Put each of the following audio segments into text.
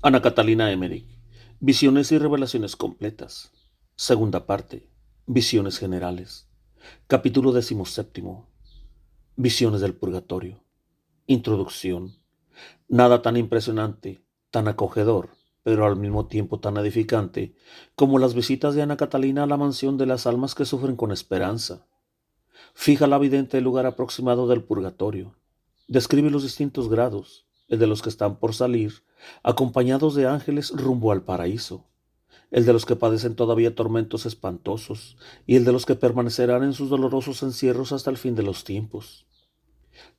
Ana Catalina Emmerich. Visiones y revelaciones completas. Segunda parte. Visiones generales. Capítulo 17. Visiones del purgatorio. Introducción. Nada tan impresionante, tan acogedor, pero al mismo tiempo tan edificante, como las visitas de Ana Catalina a la mansión de las almas que sufren con esperanza. Fija la vidente el lugar aproximado del purgatorio. Describe los distintos grados, el de los que están por salir, acompañados de ángeles rumbo al paraíso, el de los que padecen todavía tormentos espantosos, y el de los que permanecerán en sus dolorosos encierros hasta el fin de los tiempos.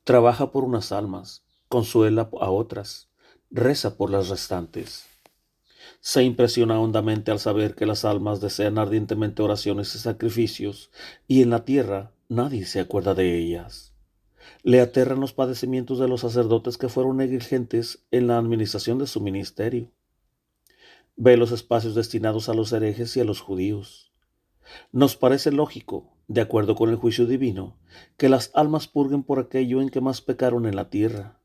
Trabaja por unas almas, consuela a otras, reza por las restantes. Se impresiona hondamente al saber que las almas desean ardientemente oraciones y sacrificios, y en la tierra nadie se acuerda de ellas. Le aterran los padecimientos de los sacerdotes que fueron negligentes en la administración de su ministerio. Ve los espacios destinados a los herejes y a los judíos. Nos parece lógico, de acuerdo con el juicio divino, que las almas purguen por aquello en que más pecaron en la tierra,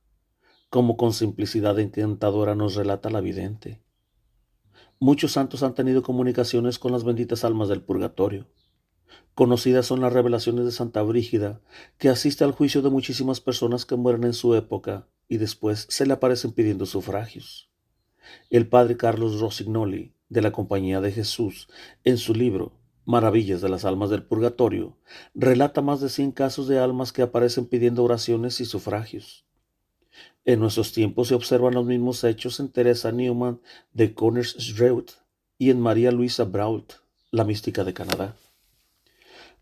como con simplicidad encantadora nos relata la vidente. Muchos santos han tenido comunicaciones con las benditas almas del purgatorio. Conocidas son las revelaciones de Santa Brígida, que asiste al juicio de muchísimas personas que mueren en su época y después se le aparecen pidiendo sufragios. El padre Carlos Rossignoli, de la Compañía de Jesús, en su libro Maravillas de las Almas del Purgatorio, relata más de 100 casos de almas que aparecen pidiendo oraciones y sufragios. En nuestros tiempos se observan los mismos hechos en Teresa Newman de Connersreuth y en María Luisa Brault, la mística de Canadá.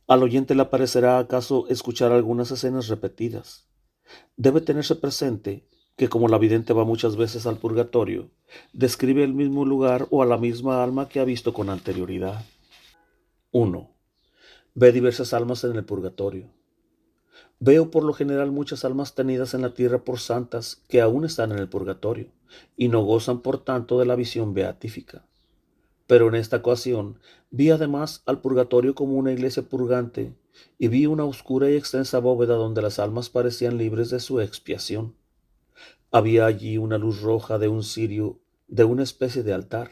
Al oyente le parecerá acaso escuchar algunas escenas repetidas. Debe tenerse presente que como la vidente va muchas veces al purgatorio, describe el mismo lugar o a la misma alma que ha visto con anterioridad. 1. Ve diversas almas en el purgatorio. Veo por lo general muchas almas tenidas en la tierra por santas que aún están en el purgatorio y no gozan por tanto de la visión beatífica. Pero en esta ocasión vi además al purgatorio como una iglesia purgante y vi una oscura y extensa bóveda donde las almas parecían libres de su expiación. Había allí una luz roja de un cirio, de una especie de altar,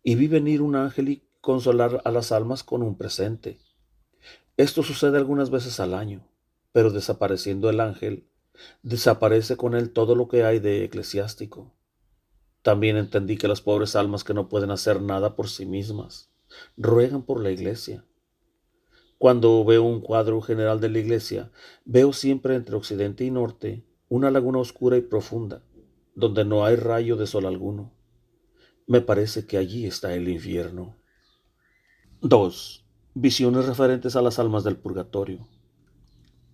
y vi venir un ángel y consolar a las almas con un presente. Esto sucede algunas veces al año, pero desapareciendo el ángel, desaparece con él todo lo que hay de eclesiástico. También entendí que las pobres almas que no pueden hacer nada por sí mismas, ruegan por la iglesia. Cuando veo un cuadro general de la iglesia, veo siempre entre occidente y norte una laguna oscura y profunda, donde no hay rayo de sol alguno. Me parece que allí está el infierno. 2. Visiones referentes a las almas del purgatorio.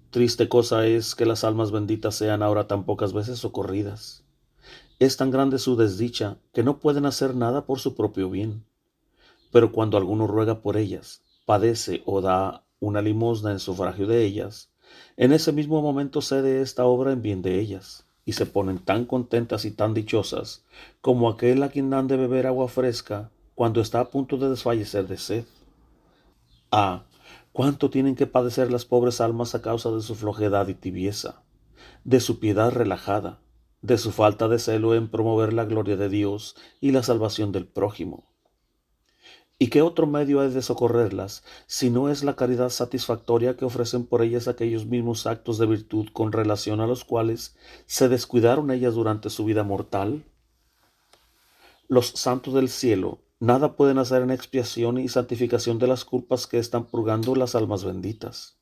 Triste cosa es que las almas benditas sean ahora tan pocas veces socorridas. Es tan grande su desdicha que no pueden hacer nada por su propio bien. Pero cuando alguno ruega por ellas, padece o da una limosna en sufragio de ellas, en ese mismo momento cede esta obra en bien de ellas, y se ponen tan contentas y tan dichosas como aquel a quien dan de beber agua fresca cuando está a punto de desfallecer de sed. Ah, cuánto tienen que padecer las pobres almas a causa de su flojedad y tibieza, de su piedad relajada, de su falta de celo en promover la gloria de Dios y la salvación del prójimo. ¿Y qué otro medio hay de socorrerlas si no es la caridad satisfactoria que ofrecen por ellas aquellos mismos actos de virtud con relación a los cuales se descuidaron ellas durante su vida mortal? Los santos del cielo nada pueden hacer en expiación y santificación de las culpas que están purgando las almas benditas.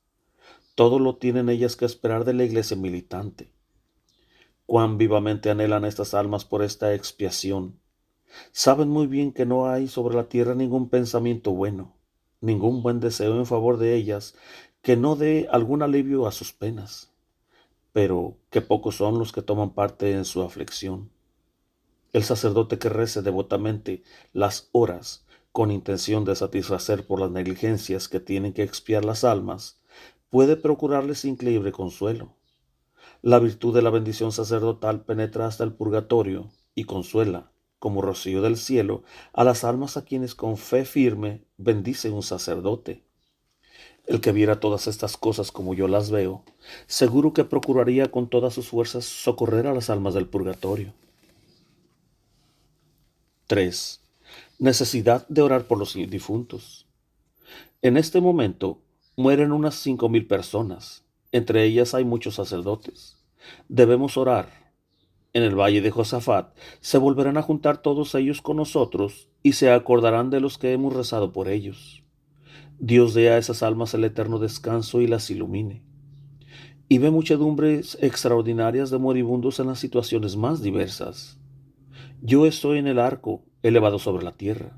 Todo lo tienen ellas que esperar de la iglesia militante. Cuán vivamente anhelan estas almas por esta expiación. Saben muy bien que no hay sobre la tierra ningún pensamiento bueno, ningún buen deseo en favor de ellas que no dé algún alivio a sus penas, pero qué pocos son los que toman parte en su aflicción. El sacerdote que rece devotamente las horas con intención de satisfacer por las negligencias que tienen que expiar las almas, puede procurarles increíble consuelo. La virtud de la bendición sacerdotal penetra hasta el purgatorio y consuela, como rocío del cielo, a las almas a quienes con fe firme bendice un sacerdote. El que viera todas estas cosas como yo las veo, seguro que procuraría con todas sus fuerzas socorrer a las almas del purgatorio. 3. Necesidad de orar por los difuntos. En este momento mueren unas 5,000 personas. Entre ellas hay muchos sacerdotes. Debemos orar. En el valle de Josafat se volverán a juntar todos ellos con nosotros y se acordarán de los que hemos rezado por ellos. Dios dé a esas almas el eterno descanso y las ilumine. Y ve muchedumbres extraordinarias de moribundos en las situaciones más diversas. Yo estoy en el arco, elevado sobre la tierra.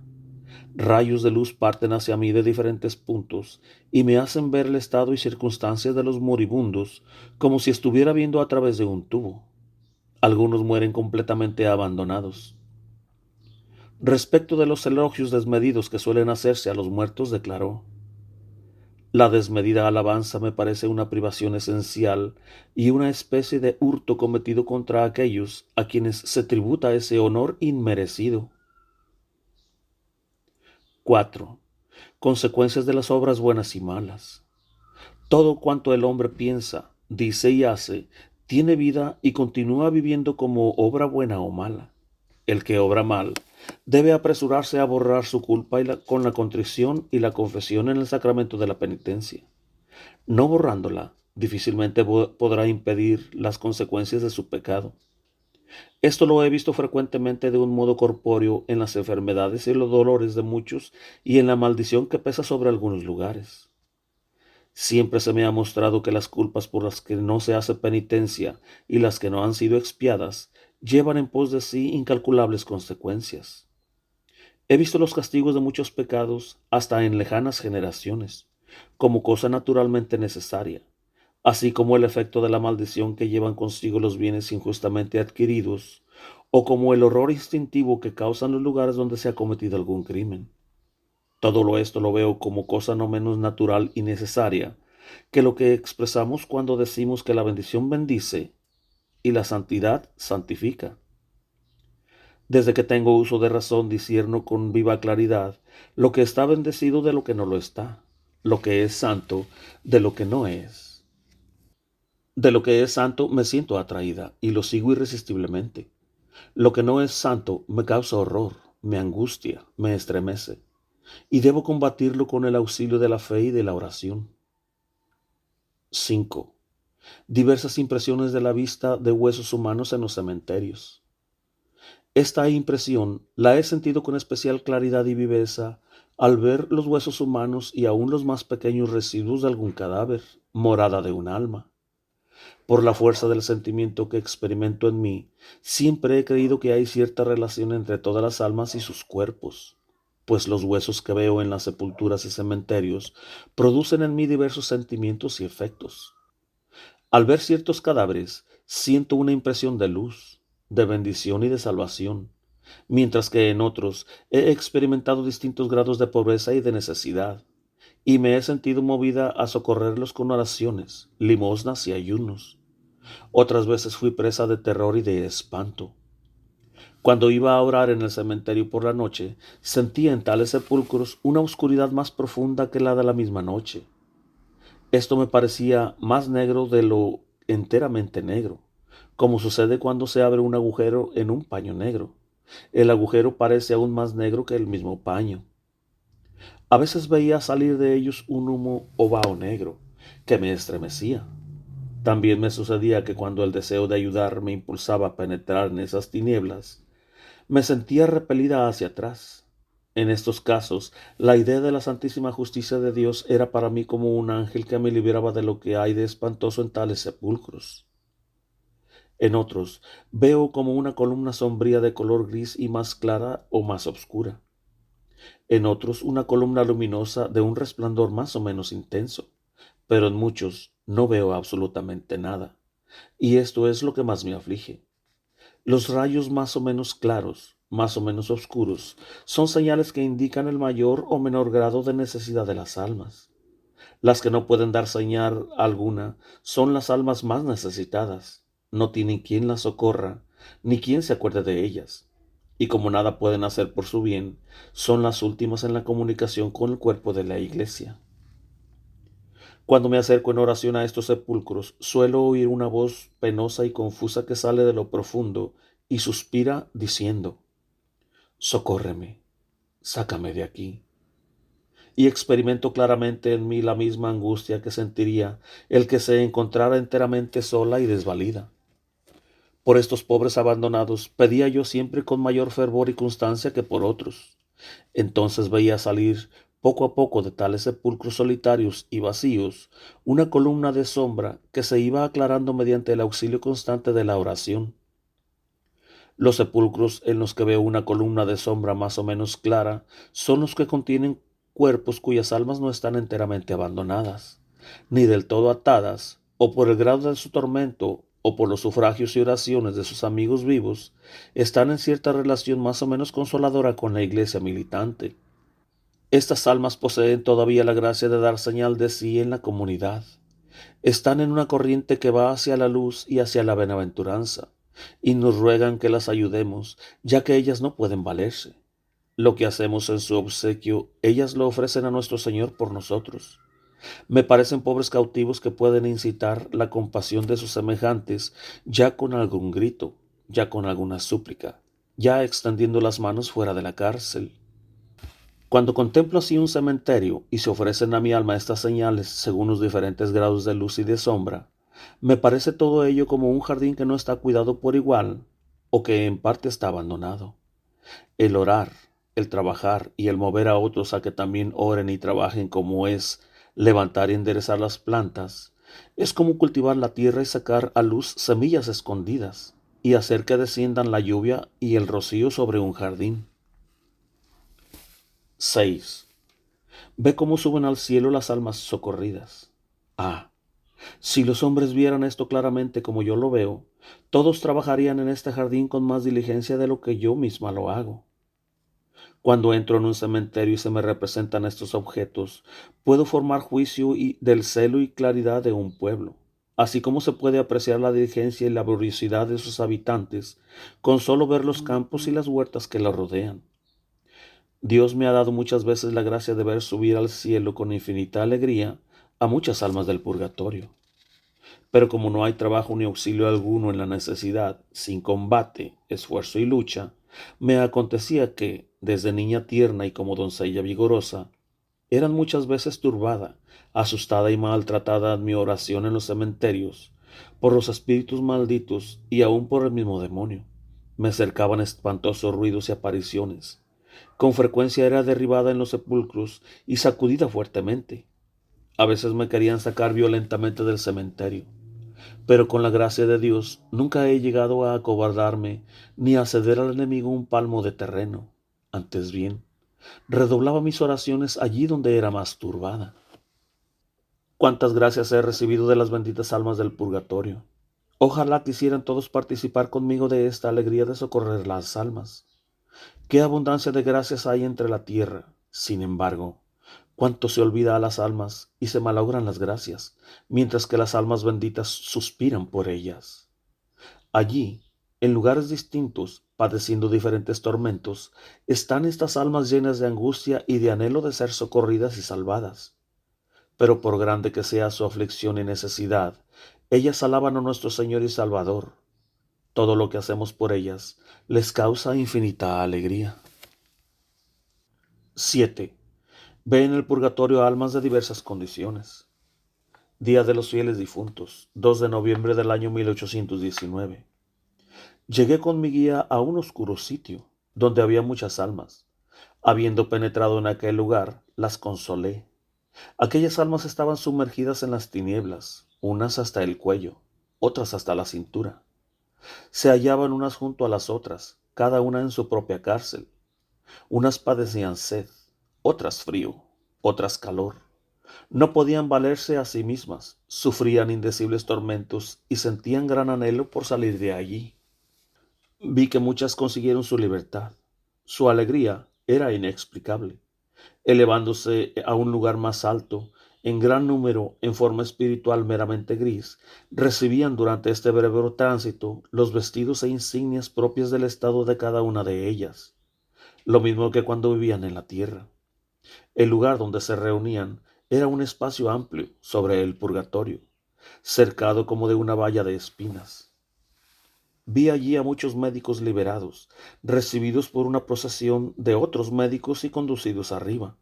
Rayos de luz parten hacia mí de diferentes puntos y me hacen ver el estado y circunstancias de los moribundos como si estuviera viendo a través de un tubo. Algunos mueren completamente abandonados. Respecto de los elogios desmedidos que suelen hacerse a los muertos, declaró: la desmedida alabanza me parece una privación esencial y una especie de hurto cometido contra aquellos a quienes se tributa ese honor inmerecido. 4. Consecuencias de las obras buenas y malas. Todo cuanto el hombre piensa, dice y hace, tiene vida y continúa viviendo como obra buena o mala. El que obra mal debe apresurarse a borrar su culpa con la contrición y la confesión en el sacramento de la penitencia. No borrándola, difícilmente podrá impedir las consecuencias de su pecado. Esto lo he visto frecuentemente de un modo corpóreo en las enfermedades y los dolores de muchos y en la maldición que pesa sobre algunos lugares. Siempre se me ha mostrado que las culpas por las que no se hace penitencia y las que no han sido expiadas llevan en pos de sí incalculables consecuencias. He visto los castigos de muchos pecados hasta en lejanas generaciones, como cosa naturalmente necesaria, así como el efecto de la maldición que llevan consigo los bienes injustamente adquiridos, o como el horror instintivo que causan los lugares donde se ha cometido algún crimen. Todo esto lo veo como cosa no menos natural y necesaria que lo que expresamos cuando decimos que la bendición bendice y la santidad santifica. Desde que tengo uso de razón discierno con viva claridad lo que está bendecido de lo que no lo está, lo que es santo de lo que no es. De lo que es santo me siento atraída y lo sigo irresistiblemente. Lo que no es santo me causa horror, me angustia, me estremece, y debo combatirlo con el auxilio de la fe y de la oración. 5. Diversas impresiones de la vista de huesos humanos en los cementerios. Esta impresión la he sentido con especial claridad y viveza al ver los huesos humanos y aun los más pequeños residuos de algún cadáver, morada de un alma. Por la fuerza del sentimiento que experimento en mí, siempre he creído que hay cierta relación entre todas las almas y sus cuerpos, pues los huesos que veo en las sepulturas y cementerios producen en mí diversos sentimientos y efectos. Al ver ciertos cadáveres, siento una impresión de luz, de bendición y de salvación, mientras que en otros he experimentado distintos grados de pobreza y de necesidad, y me he sentido movida a socorrerlos con oraciones, limosnas y ayunos. Otras veces fui presa de terror y de espanto. Cuando iba a orar en el cementerio por la noche, sentía en tales sepulcros una oscuridad más profunda que la de la misma noche. Esto me parecía más negro de lo enteramente negro, como sucede cuando se abre un agujero en un paño negro. El agujero parece aún más negro que el mismo paño. A veces veía salir de ellos un humo o vaho negro que me estremecía. También me sucedía que cuando el deseo de ayudar me impulsaba a penetrar en esas tinieblas, me sentía repelida hacia atrás. En estos casos, la idea de la santísima justicia de Dios era para mí como un ángel que me liberaba de lo que hay de espantoso en tales sepulcros. En otros, veo como una columna sombría de color gris y más clara o más oscura. En otros, una columna luminosa de un resplandor más o menos intenso. Pero en muchos no veo absolutamente nada. Y esto es lo que más me aflige. Los rayos más o menos claros, más o menos oscuros, son señales que indican el mayor o menor grado de necesidad de las almas. Las que no pueden dar señal alguna son las almas más necesitadas. No tienen quien las socorra, ni quien se acuerde de ellas. Y como nada pueden hacer por su bien, son las últimas en la comunicación con el cuerpo de la Iglesia. Cuando me acerco en oración a estos sepulcros, suelo oír una voz penosa y confusa que sale de lo profundo y suspira diciendo: Socórreme, sácame de aquí. Y experimento claramente en mí la misma angustia que sentiría el que se encontrara enteramente sola y desvalida. Por estos pobres abandonados pedía yo siempre con mayor fervor y constancia que por otros. Entonces veía salir poco a poco de tales sepulcros solitarios y vacíos una columna de sombra que se iba aclarando mediante el auxilio constante de la oración. Los sepulcros en los que veo una columna de sombra más o menos clara son los que contienen cuerpos cuyas almas no están enteramente abandonadas, ni del todo atadas, o por el grado de su tormento, o por los sufragios y oraciones de sus amigos vivos, están en cierta relación más o menos consoladora con la iglesia militante. Estas almas poseen todavía la gracia de dar señal de sí en la comunidad. Están en una corriente que va hacia la luz y hacia la bienaventuranza, y nos ruegan que las ayudemos, ya que ellas no pueden valerse. Lo que hacemos en su obsequio, ellas lo ofrecen a nuestro Señor por nosotros. Me parecen pobres cautivos que pueden incitar la compasión de sus semejantes ya con algún grito, ya con alguna súplica, ya extendiendo las manos fuera de la cárcel. Cuando contemplo así un cementerio y se ofrecen a mi alma estas señales según los diferentes grados de luz y de sombra, me parece todo ello como un jardín que no está cuidado por igual o que en parte está abandonado. El orar, el trabajar y el mover a otros a que también oren y trabajen, como es levantar y enderezar las plantas, es como cultivar la tierra y sacar a luz semillas escondidas y hacer que desciendan la lluvia y el rocío sobre un jardín. 6. Ve cómo suben al cielo las almas socorridas. Ah, si los hombres vieran esto claramente como yo lo veo, todos trabajarían en este jardín con más diligencia de lo que yo misma lo hago. Cuando entro en un cementerio y se me representan estos objetos, puedo formar juicio del celo y claridad de un pueblo, así como se puede apreciar la diligencia y laboriosidad de sus habitantes con solo ver los campos y las huertas que la rodean. Dios me ha dado muchas veces la gracia de ver subir al cielo con infinita alegría a muchas almas del purgatorio. Pero como no hay trabajo ni auxilio alguno en la necesidad, sin combate, esfuerzo y lucha, me acontecía que, desde niña tierna y como doncella vigorosa, eran muchas veces turbada, asustada y maltratada mi oración en los cementerios, por los espíritus malditos y aun por el mismo demonio. Me cercaban espantosos ruidos y apariciones. Con frecuencia era derribada en los sepulcros y sacudida fuertemente. A veces me querían sacar violentamente del cementerio, pero con la gracia de Dios nunca he llegado a acobardarme ni a ceder al enemigo un palmo de terreno. Antes bien, redoblaba mis oraciones allí donde era más turbada. Cuántas gracias he recibido de las benditas almas del purgatorio. Ojalá quisieran todos participar conmigo de esta alegría de socorrer las almas. Qué abundancia de gracias hay entre la tierra. Sin embargo, cuánto se olvida a las almas y se malogran las gracias, mientras que las almas benditas suspiran por ellas. Allí, en lugares distintos, padeciendo diferentes tormentos, están estas almas llenas de angustia y de anhelo de ser socorridas y salvadas. Pero por grande que sea su aflicción y necesidad, ellas alaban a nuestro Señor y Salvador. Todo lo que hacemos por ellas les causa infinita alegría. 7. Ve en el purgatorio almas de diversas condiciones. Día de los Fieles Difuntos, 2 de noviembre del año 1819. Llegué con mi guía a un oscuro sitio, donde había muchas almas. Habiendo penetrado en aquel lugar, las consolé. Aquellas almas estaban sumergidas en las tinieblas, unas hasta el cuello, otras hasta la cintura. Se hallaban unas junto a las otras, cada una en su propia cárcel. Unas padecían sed, otras frío, otras calor. No podían valerse a sí mismas, sufrían indecibles tormentos y sentían gran anhelo por salir de allí. Vi que muchas consiguieron su libertad. Su alegría era inexplicable. Elevándose a un lugar más alto, en gran número, en forma espiritual meramente gris, recibían durante este breve tránsito los vestidos e insignias propias del estado de cada una de ellas, lo mismo que cuando vivían en la tierra. El lugar donde se reunían era un espacio amplio sobre el purgatorio, cercado como de una valla de espinas. Vi allí a muchos médicos liberados, recibidos por una procesión de otros médicos y conducidos arriba.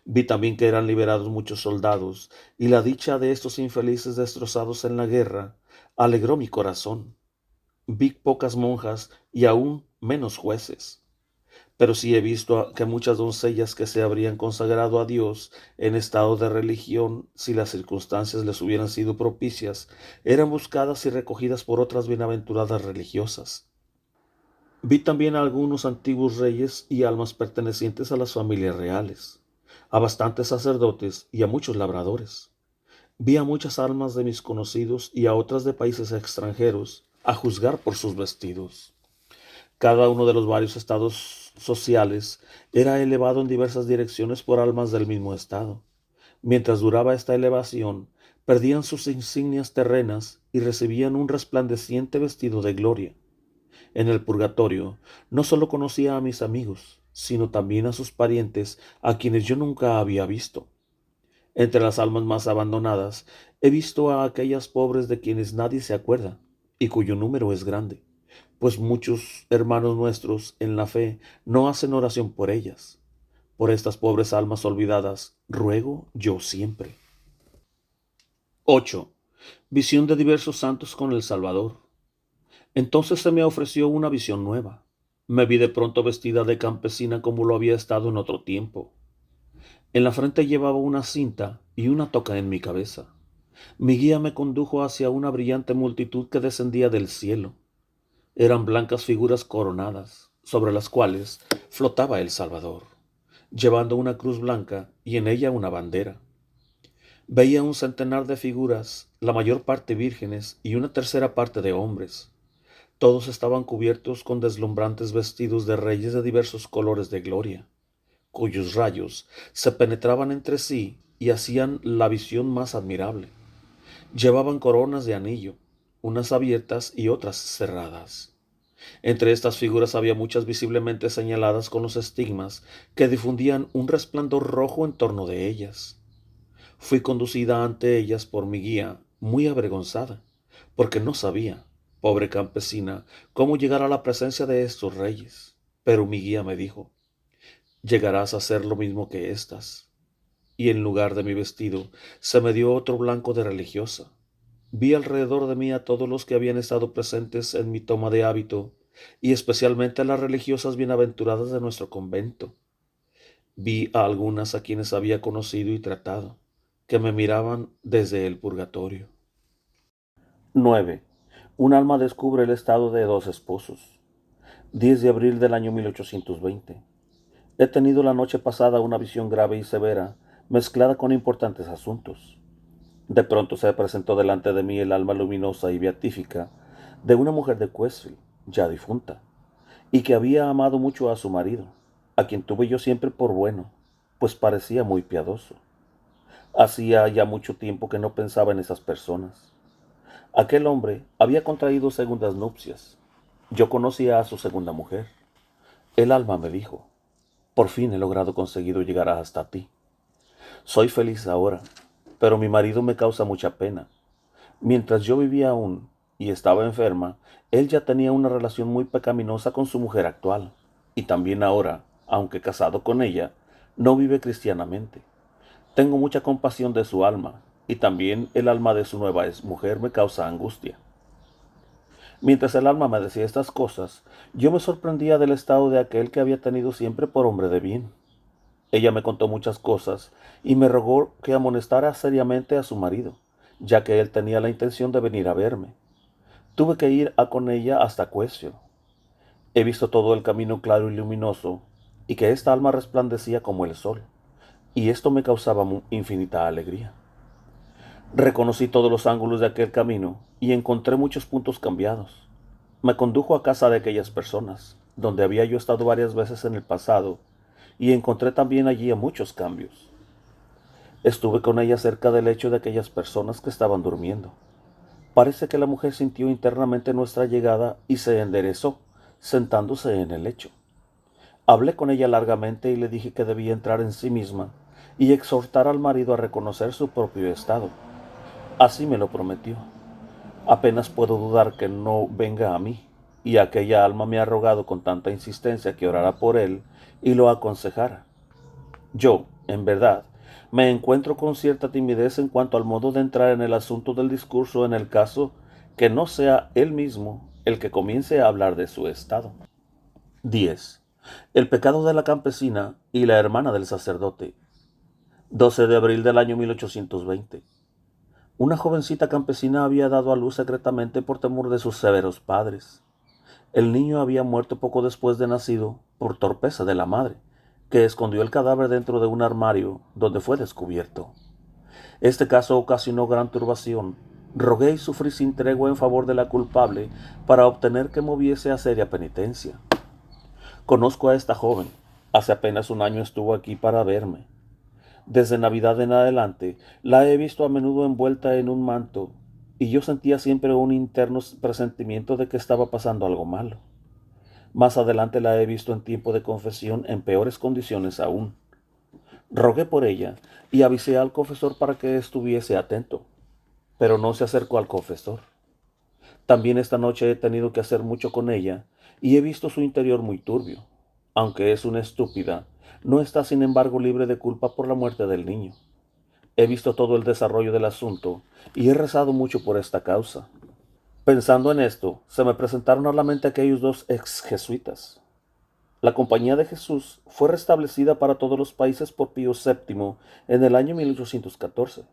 Vi también que eran liberados muchos soldados, y la dicha de estos infelices destrozados en la guerra alegró mi corazón. Vi pocas monjas y aún menos jueces. Pero sí he visto que muchas doncellas que se habrían consagrado a Dios en estado de religión, si las circunstancias les hubieran sido propicias, eran buscadas y recogidas por otras bienaventuradas religiosas. Vi también a algunos antiguos reyes y almas pertenecientes a las familias reales, a bastantes sacerdotes y a muchos labradores. Vi a muchas almas de mis conocidos y a otras de países extranjeros, a juzgar por sus vestidos. Cada uno de los varios estados sociales era elevado en diversas direcciones por almas del mismo estado. Mientras duraba esta elevación, perdían sus insignias terrenas y recibían un resplandeciente vestido de gloria. En el purgatorio no solo conocía a mis amigos, sino también a sus parientes, a quienes yo nunca había visto. Entre las almas más abandonadas, he visto a aquellas pobres de quienes nadie se acuerda, y cuyo número es grande, pues muchos hermanos nuestros en la fe no hacen oración por ellas. Por estas pobres almas olvidadas, ruego yo siempre. 8. Visión de diversos santos con el Salvador. Entonces se me ofreció una visión nueva. Me vi de pronto vestida de campesina como lo había estado en otro tiempo. En la frente llevaba una cinta y una toca en mi cabeza. Mi guía me condujo hacia una brillante multitud que descendía del cielo. Eran blancas figuras coronadas, sobre las cuales flotaba el Salvador, llevando una cruz blanca y en ella una bandera. Veía un centenar de figuras, la mayor parte vírgenes y una tercera parte de hombres. Todos estaban cubiertos con deslumbrantes vestidos de reyes de diversos colores de gloria, cuyos rayos se penetraban entre sí y hacían la visión más admirable. Llevaban coronas de anillo, unas abiertas y otras cerradas. Entre estas figuras había muchas visiblemente señaladas con los estigmas que difundían un resplandor rojo en torno de ellas. Fui conducida ante ellas por mi guía, muy avergonzada, porque no sabía, pobre campesina, cómo llegar a la presencia de estos reyes. Pero mi guía me dijo: llegarás a ser lo mismo que éstas. Y en lugar de mi vestido se me dio otro blanco de religiosa. Vi alrededor de mí a todos los que habían estado presentes en mi toma de hábito, y especialmente a las religiosas bienaventuradas de nuestro convento. Vi a algunas a quienes había conocido y tratado, que me miraban desde el purgatorio. 9. Un alma descubre el estado de dos esposos. 10 de abril del año 1820. He tenido la noche pasada una visión grave y severa, mezclada con importantes asuntos. De pronto se presentó delante de mí el alma luminosa y beatífica de una mujer de Cuesfield, ya difunta, y que había amado mucho a su marido, a quien tuve yo siempre por bueno, pues parecía muy piadoso. Hacía ya mucho tiempo que no pensaba en esas personas. Aquel hombre había contraído segundas nupcias. Yo conocía a su segunda mujer. El alma me dijo: por fin he logrado conseguido llegar hasta ti. Soy feliz ahora, pero mi marido me causa mucha pena. Mientras yo vivía aún y estaba enferma, él ya tenía una relación muy pecaminosa con su mujer actual, y también ahora, aunque casado con ella, no vive cristianamente. Tengo mucha compasión de su alma, y también el alma de su nueva mujer me causa angustia. Mientras el alma me decía estas cosas, yo me sorprendía del estado de aquel que había tenido siempre por hombre de bien. Ella me contó muchas cosas y me rogó que amonestara seriamente a su marido, ya que él tenía la intención de venir a verme. Tuve que ir con ella hasta Cuesio. He visto todo el camino claro y luminoso, y que esta alma resplandecía como el sol, y esto me causaba infinita alegría. Reconocí todos los ángulos de aquel camino y encontré muchos puntos cambiados. Me condujo a casa de aquellas personas, donde había yo estado varias veces en el pasado, y encontré también allí a muchos cambios. Estuve con ella cerca del lecho de aquellas personas que estaban durmiendo. Parece que la mujer sintió internamente nuestra llegada y se enderezó, sentándose en el lecho. Hablé con ella largamente y le dije que debía entrar en sí misma y exhortar al marido a reconocer su propio estado. Así me lo prometió. Apenas puedo dudar que no venga a mí, y aquella alma me ha rogado con tanta insistencia que orara por él y lo aconsejara. Yo, en verdad, me encuentro con cierta timidez en cuanto al modo de entrar en el asunto del discurso en el caso que no sea él mismo el que comience a hablar de su estado. 10. El pecado de la campesina y la hermana del sacerdote. 12 de abril del año 1820. Una jovencita campesina había dado a luz secretamente por temor de sus severos padres. El niño había muerto poco después de nacido por torpeza de la madre, que escondió el cadáver dentro de un armario donde fue descubierto. Este caso ocasionó gran turbación. Rogué y sufrí sin tregua en favor de la culpable para obtener que moviese a seria penitencia. Conozco a esta joven. Hace apenas un año estuvo aquí para verme. Desde Navidad en adelante la he visto a menudo envuelta en un manto, y yo sentía siempre un interno presentimiento de que estaba pasando algo malo. Más adelante la he visto en tiempo de confesión en peores condiciones aún. Rogué por ella y avisé al confesor para que estuviese atento, pero no se acercó al confesor. También esta noche he tenido que hacer mucho con ella y he visto su interior muy turbio. Aunque es una estúpida, no está sin embargo libre de culpa por la muerte del niño. He visto todo el desarrollo del asunto y he rezado mucho por esta causa. Pensando en esto, se me presentaron a la mente aquellos dos ex jesuitas. La Compañía de Jesús fue restablecida para todos los países por Pío VII en el año 1814.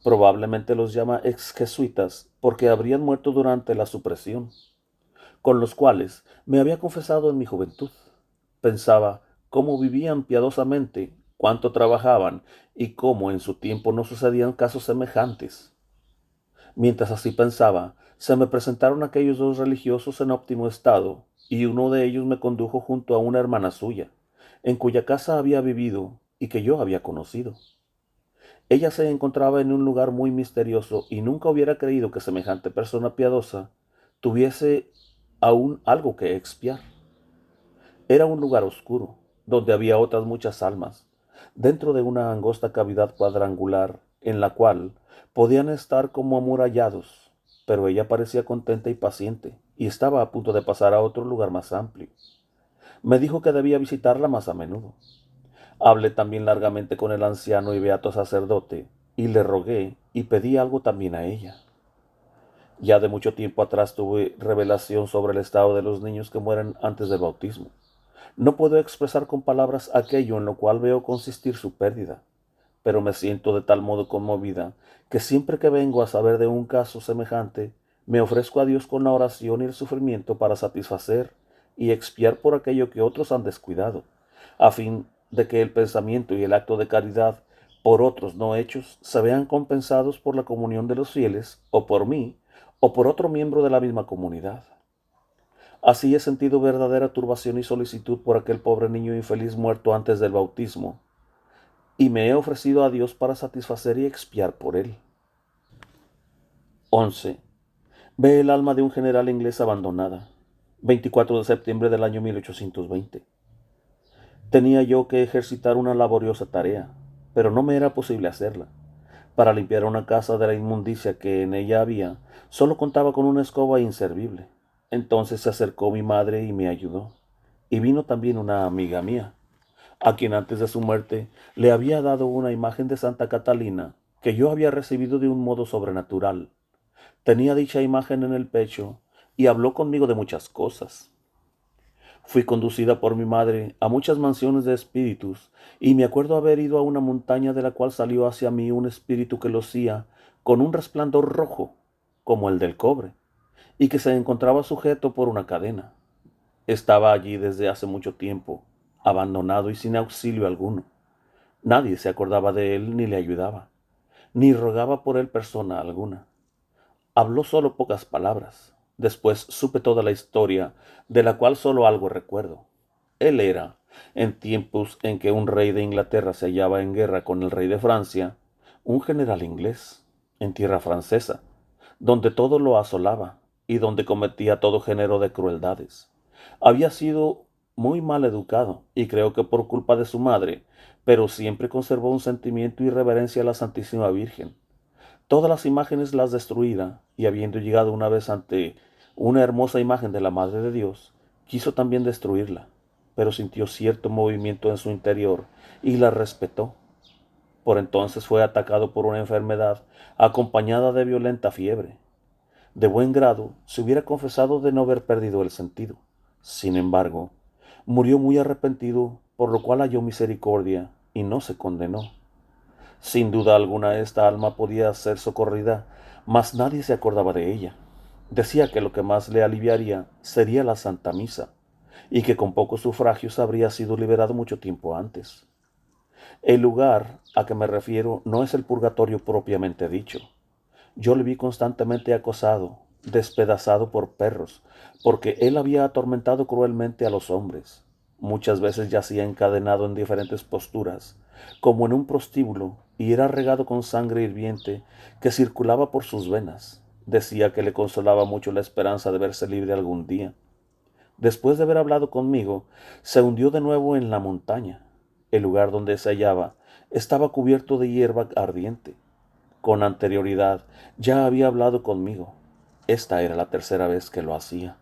Probablemente los llama ex jesuitas porque habrían muerto durante la supresión, con los cuales me había confesado en mi juventud. Pensaba cómo vivían piadosamente, cuánto trabajaban y cómo en su tiempo no sucedían casos semejantes. Mientras así pensaba, se me presentaron aquellos dos religiosos en óptimo estado, y uno de ellos me condujo junto a una hermana suya, en cuya casa había vivido y que yo había conocido. Ella se encontraba en un lugar muy misterioso y nunca hubiera creído que semejante persona piadosa tuviese aún algo que expiar. Era un lugar oscuro, donde había otras muchas almas, dentro de una angosta cavidad cuadrangular, en la cual podían estar como amurallados, pero ella parecía contenta y paciente, y estaba a punto de pasar a otro lugar más amplio. Me dijo que debía visitarla más a menudo. Hablé también largamente con el anciano y beato sacerdote, y le rogué y pedí algo también a ella. Ya de mucho tiempo atrás tuve revelación sobre el estado de los niños que mueren antes del bautismo. No puedo expresar con palabras aquello en lo cual veo consistir su pérdida, pero me siento de tal modo conmovida que siempre que vengo a saber de un caso semejante, me ofrezco a Dios con la oración y el sufrimiento para satisfacer y expiar por aquello que otros han descuidado, a fin de que el pensamiento y el acto de caridad por otros no hechos se vean compensados por la comunión de los fieles, o por mí, o por otro miembro de la misma comunidad. Así he sentido verdadera turbación y solicitud por aquel pobre niño infeliz muerto antes del bautismo, y me he ofrecido a Dios para satisfacer y expiar por él. 11. Ve el alma de un general inglés abandonada. 24 de septiembre del año 1820. Tenía yo que ejercitar una laboriosa tarea, pero no me era posible hacerla. Para limpiar una casa de la inmundicia que en ella había, solo contaba con una escoba inservible. Entonces se acercó mi madre y me ayudó. Y vino también una amiga mía, a quien antes de su muerte le había dado una imagen de Santa Catalina que yo había recibido de un modo sobrenatural. Tenía dicha imagen en el pecho y habló conmigo de muchas cosas. Fui conducida por mi madre a muchas mansiones de espíritus, y me acuerdo haber ido a una montaña de la cual salió hacia mí un espíritu que lucía con un resplandor rojo, como el del cobre, y que se encontraba sujeto por una cadena. Estaba allí desde hace mucho tiempo, abandonado y sin auxilio alguno. Nadie se acordaba de él ni le ayudaba, ni rogaba por él persona alguna. Habló solo pocas palabras. Después supe toda la historia, de la cual solo algo recuerdo. Él era, en tiempos en que un rey de Inglaterra se hallaba en guerra con el rey de Francia, un general inglés, en tierra francesa, donde todo lo asolaba y donde cometía todo género de crueldades. Había sido muy mal educado, y creo que por culpa de su madre, pero siempre conservó un sentimiento y reverencia a la Santísima Virgen. Todas las imágenes las destruía, y habiendo llegado una vez ante una hermosa imagen de la Madre de Dios, quiso también destruirla, pero sintió cierto movimiento en su interior y la respetó. Por entonces fue atacado por una enfermedad acompañada de violenta fiebre. De buen grado se hubiera confesado de no haber perdido el sentido. Sin embargo, murió muy arrepentido, por lo cual halló misericordia y no se condenó. Sin duda alguna esta alma podía ser socorrida, mas nadie se acordaba de ella. Decía que lo que más le aliviaría sería la Santa Misa, y que con pocos sufragios habría sido liberado mucho tiempo antes. El lugar a que me refiero no es el purgatorio propiamente dicho. Yo le vi constantemente acosado, despedazado por perros, porque él había atormentado cruelmente a los hombres. Muchas veces yacía encadenado en diferentes posturas, como en un prostíbulo, y era regado con sangre hirviente que circulaba por sus venas. Decía que le consolaba mucho la esperanza de verse libre algún día. Después de haber hablado conmigo, se hundió de nuevo en la montaña. El lugar donde se hallaba estaba cubierto de hierba ardiente. Con anterioridad ya había hablado conmigo. Esta era la tercera vez que lo hacía.